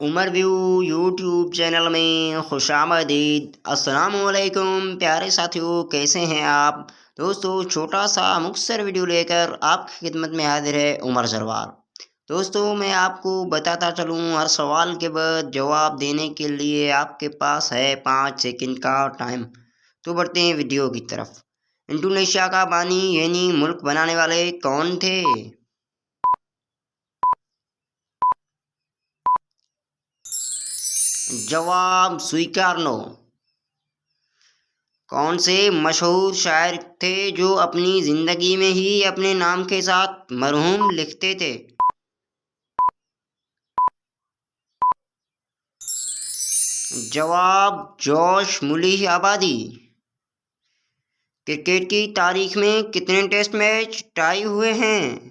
Umar view YouTube channel में खुशामदीद। अस्सलामुअलैकुम प्यारे साथियों, कैसे हैं आप दोस्तों। छोटा सा मुख्तसर वीडियो लेकर आपकी खिदमत में हाजिर है उमर सरवार। दोस्तों, मैं आपको बताता चलूँ, हर सवाल के बाद जवाब देने के लिए आपके पास है 5 सेकंड का टाइम। तो बढ़ते हैं वीडियो की तरफ। इंडोनेशिया का बानी यानी मुल्क बनाने वाले कौन थे? जवाब सुइकार्नो। कौन से मशहूर शायर थे जो अपनी जिंदगी में ही अपने नाम के साथ मरहूम लिखते थे? जवाब जोश मुली आबादी। क्रिकेट की तारीख में कितने टेस्ट मैच टाई हुए हैं?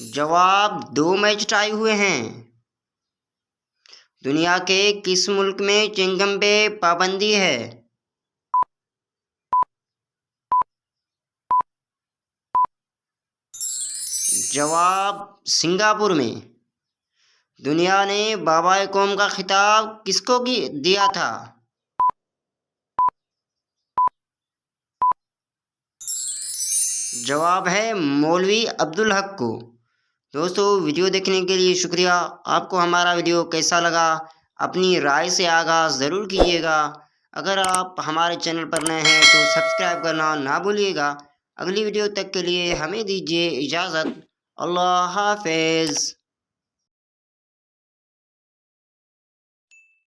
जवाब 2 मैच टाई हुए हैं। दुनिया के किस मुल्क में चिंगम पे पाबंदी है? जवाब सिंगापुर में। दुनिया ने बाबा कौम का खिताब किसको दिया था? जवाब है मौलवी अब्दुल हक को। दोस्तों, वीडियो देखने के लिए शुक्रिया। आपको हमारा वीडियो कैसा लगा अपनी राय से आगाज़ ज़रूर कीजिएगा। अगर आप हमारे चैनल पर नए हैं तो सब्सक्राइब करना ना भूलिएगा। अगली वीडियो तक के लिए हमें दीजिए इजाज़त। अल्लाह हाफ़िज़।